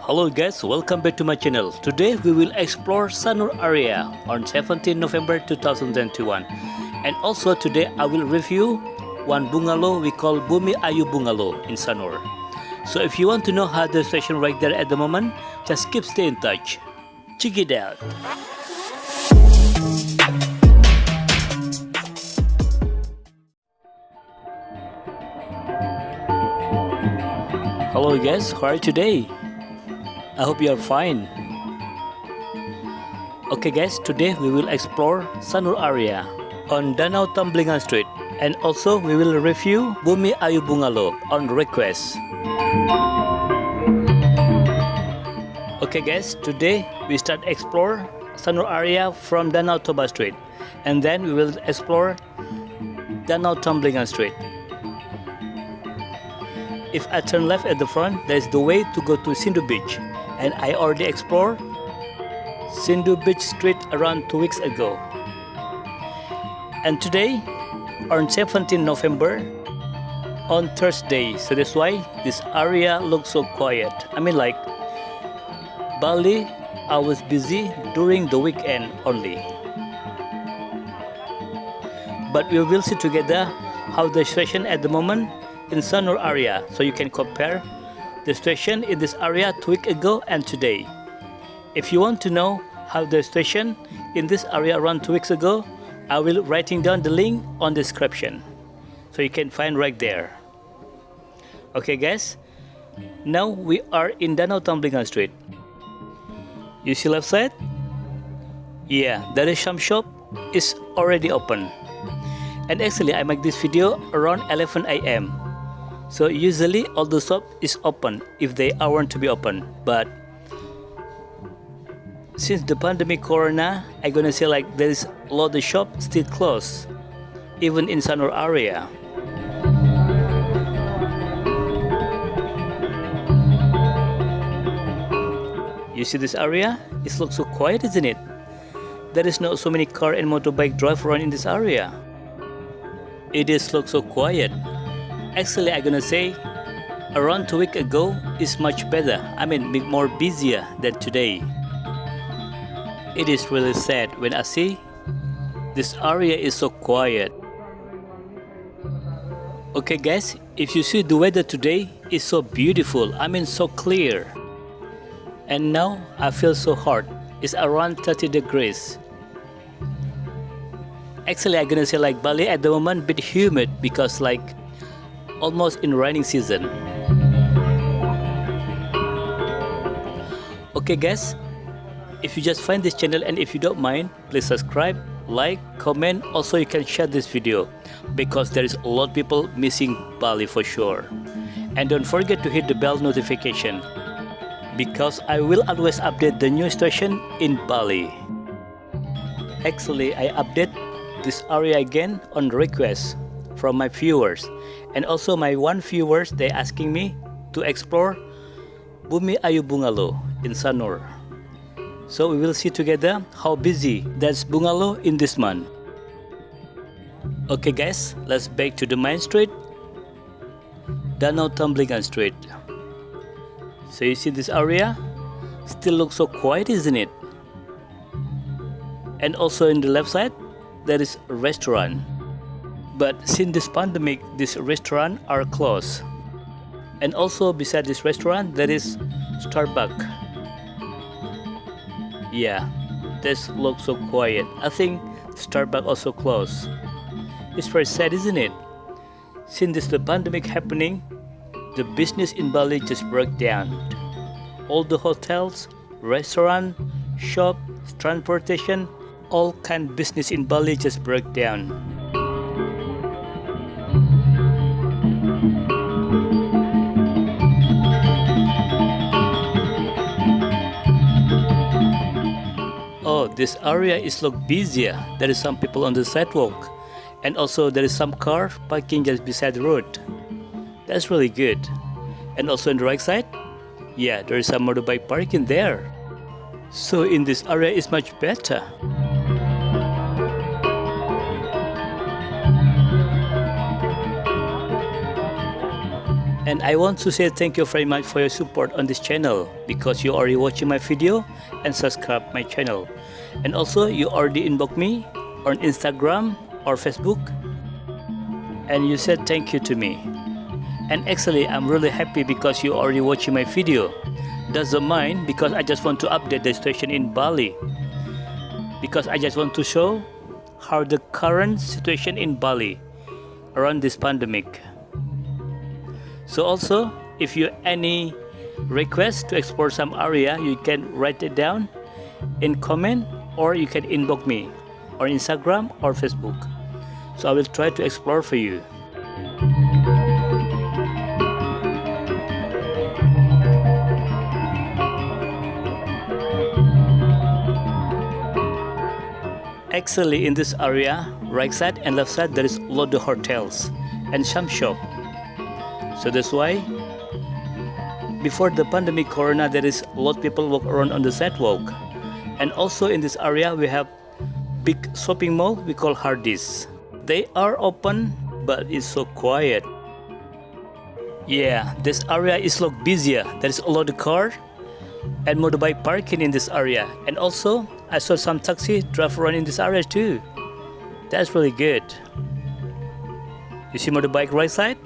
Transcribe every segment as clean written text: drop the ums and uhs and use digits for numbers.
Hello guys, welcome back to my channel. Today we will explore Sanur area on 17 November 2021. And also today I will review one bungalow we call Bumi Ayu Bungalows in Sanur. So if you want to know how the situation right there at the moment, just keep stay in touch. Check it out. Hello guys, how are you today? I hope you are fine. Okay guys, today we will explore Sanur area on Danau Tamblingan Street, and also we will review Bumi Ayu Bungalows on request. Okay guys, today we start explore Sanur area from Danau Toba Street, and then we will explore Danau Tamblingan Street. If I turn left at the front, there is the way to go to Sindu Beach, and I already explored Sindu Beach Street around 2 weeks ago. And today, on 17 November, on Thursday, so that's why this area looks so quiet. I mean like Bali, I was busy during the weekend only. But we will see together how the situation at the moment in Sanur area, so you can compare the situation in this area 2 weeks ago and today. If you want to know how the situation in this area around 2 weeks ago, I will writing down the link on the description, so you can find right there. Okay guys, now we are in Danau Tamblingan Street. You see left side? Yeah, there is some shop is already open. And actually I make this video around 11 AM. So usually all the shop is open if they are want to be open, but since the pandemic corona, I gonna say like there is a lot of shop still closed, even in Sanur area. You see this area? It looks so quiet, isn't it? There is not so many car and motorbike drive around in this area. It is looks so quiet. Actually, I'm gonna say around 2 weeks ago is much better. I mean, more busier than today. It is really sad when I see this area is so quiet. Okay guys, if you see the weather today is so beautiful, I mean so clear. And now I feel so hot. It's around 30 degrees. Actually, I'm gonna say like Bali at the moment bit humid because like almost in raining season. Okay guys, if you just find this channel and if you don't mind, please subscribe, like, comment. Also you can share this video because there is a lot of people missing Bali for sure. And don't forget to hit the bell notification because I will always update the new station in Bali. Actually, I update this area again on request from my viewers, and also my one viewers, they asking me to explore Bumi Ayu Bungalows in Sanur. So we will see together how busy that's bungalow in this month. Okay guys, let's back to the main street, Danau Tamblingan Street. So you see this area still looks so quiet, isn't it? And also in the left side there is a restaurant. But since this pandemic, this restaurant are closed. And also beside this restaurant, there is Starbucks. Yeah, this looks so quiet. I think Starbucks also closed. It's very sad, isn't it? Since this the pandemic happening, the business in Bali just broke down. All the hotels, restaurant, shop, transportation, all kind of business in Bali just broke down. Oh, this area is look busier. There is some people on the sidewalk, and also there is some car parking just beside the road. That's really good. And also on the right side, yeah, there is some motorbike parking there. So in this area is much better. And I want to say thank you very much for your support on this channel, because you already watching my video and subscribe my channel. And also you already inbox me on Instagram or Facebook and you said thank you to me. And actually I'm really happy because you already watching my video. Doesn't mind, because I just want to update the situation in Bali, because I just want to show how the current situation in Bali around this pandemic. So also, if you any request to explore some area, you can write it down in comment, or you can inbox me on Instagram or Facebook. So I will try to explore for you. Actually, in this area, right side and left side, there is a lot of hotels and some shop. So that's why before the pandemic corona, there is a lot of people walk around on the sidewalk. And also in this area, we have big shopping mall we call Hardee's. They are open, but it's so quiet. Yeah, this area is look busier. There is a lot of car and motorbike parking in this area. And also, I saw some taxi drive around in this area too. That's really good. You see motorbike right side?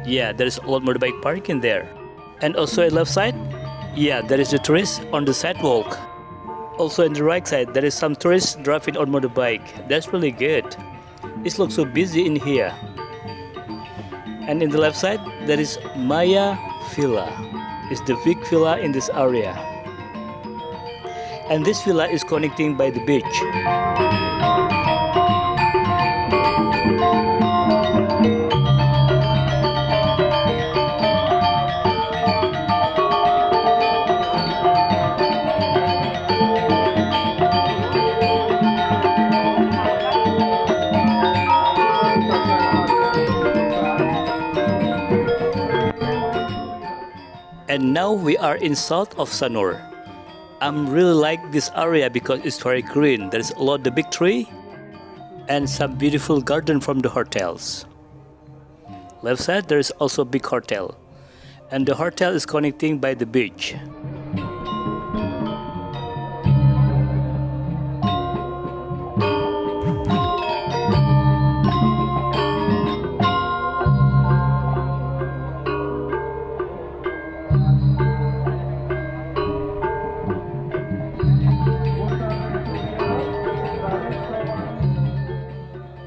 Yeah, there is a lot of motorbike parking there. And also at left side, yeah, there is the tourist on the sidewalk. Also on the right side, there is some tourists driving on motorbike. That's really good. It looks so busy in here. And in the left side, there is Maya Villa. It's the big villa in this area. And this villa is connecting by the beach. And now we are in south of Sanur. I'm really like this area because it's very green. There's a lot of big tree and some beautiful garden from the hotels. Left side there is also a big hotel, and the hotel is connecting by the beach.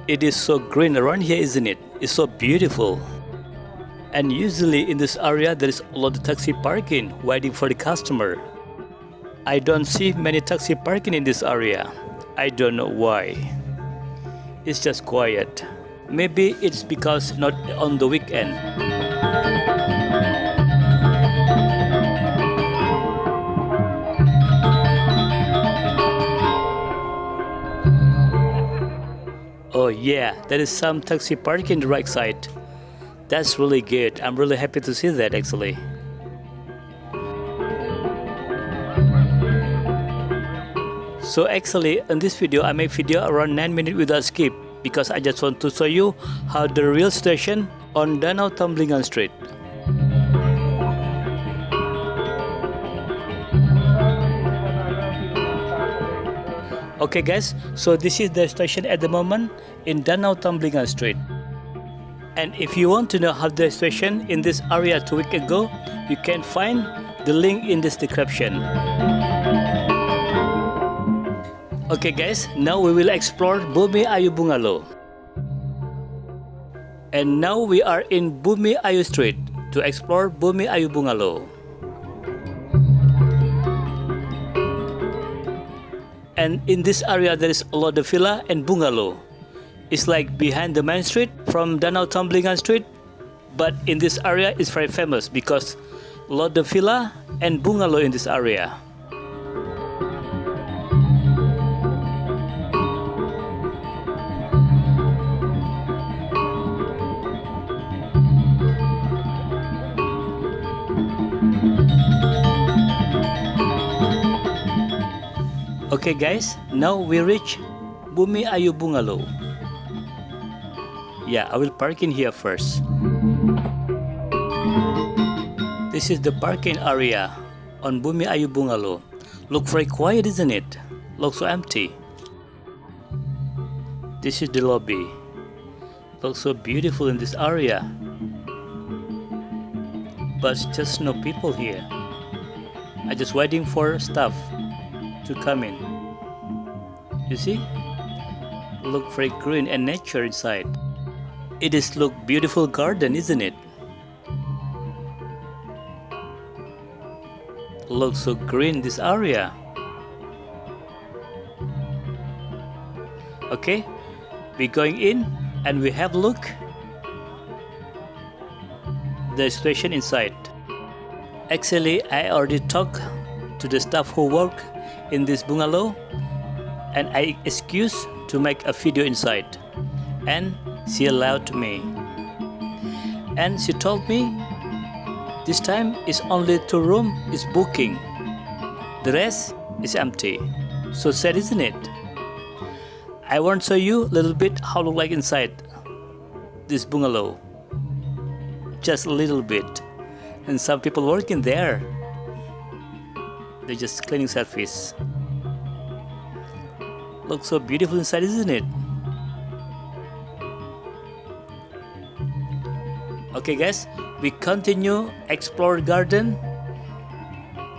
It is so green around here, isn't it? It's so beautiful. And usually in this area there is a lot of taxi parking waiting for the customer. I don't see many taxi parking in this area. I don't know why. It's just quiet. Maybe it's because not on the weekend. Oh yeah, there is some taxi parking in the right side. That's really good. I'm really happy to see that actually. So actually in this video, I make video around 9 minutes without skip, because I just want to show you how the real situation on Danau Tumblingan Street. Okay guys, so this is the station at the moment in Danau Tumblingan Street. And if you want to know how the station in this area 2 weeks ago, you can find the link in this description. Okay guys, now we will explore Bumi Ayu Bungalows. And now we are in Bumi Ayu Street to explore Bumi Ayu Bungalows. And in this area there is a lot of villa and bungalow. It's like behind the main street from Danau Tumblingan Street, but in this area it's very famous because a lot of villa and bungalow in this area. Okay guys, now we reach Bumi Ayu Bungalows. Yeah, I will park in here first. This is the parking area on Bumi Ayu Bungalow. Look very quiet, isn't it? Looks so empty. This is the lobby. Looks so beautiful in this area. But just no people here. I'm just waiting for staff to come in. You see? Look very green and nature inside. It is look beautiful garden, isn't it? Looks so green this area. Okay, we're going in and we have a look the situation inside. Actually, I already talked to the staff who work in this bungalow and I excused to make a video inside, and she allowed me, and she told me this time is only 2 rooms is booking, the rest is empty. So sad, isn't it? I want to show you a little bit how it look like inside this bungalow, just a little bit. And some people working there, they're just cleaning surface. Looks so beautiful inside, isn't it? Okay guys, we continue explore garden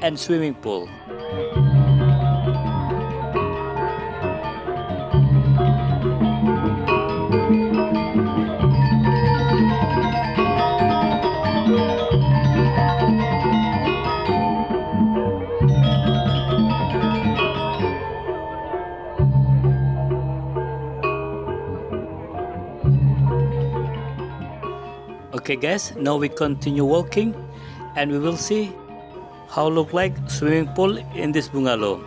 and swimming pool. Okay guys, now we continue walking and we will see how look like swimming pool in this bungalow.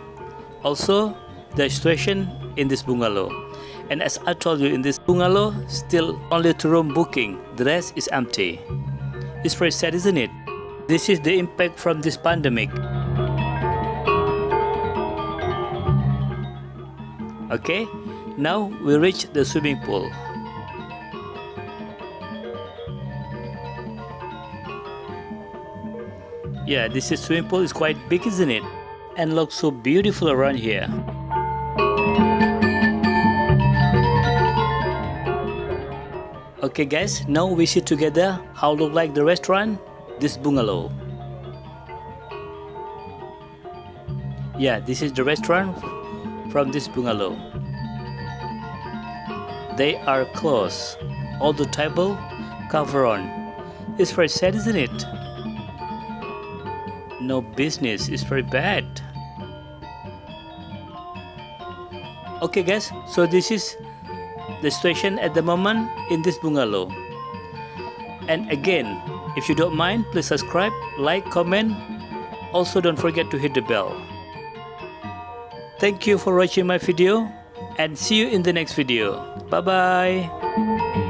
Also the situation in this bungalow. And as I told you, in this bungalow still only 2 room booking, the rest is empty. It's very sad, isn't it? This is the impact from this pandemic. Okay, now we reach the swimming pool. Yeah, this is swimming pool is quite big, isn't it? And looks so beautiful around here. Okay guys, now we see together how look like the restaurant, this bungalow. Yeah, this is the restaurant from this bungalow. They are closed. All the table cover on. It's very sad, isn't it? No business, is very bad. Okay guys, so this is the situation at the moment in this bungalow. And again, if you don't mind, please subscribe, like, comment. Also don't forget to hit the bell. Thank you for watching my video and see you in the next video. Bye bye.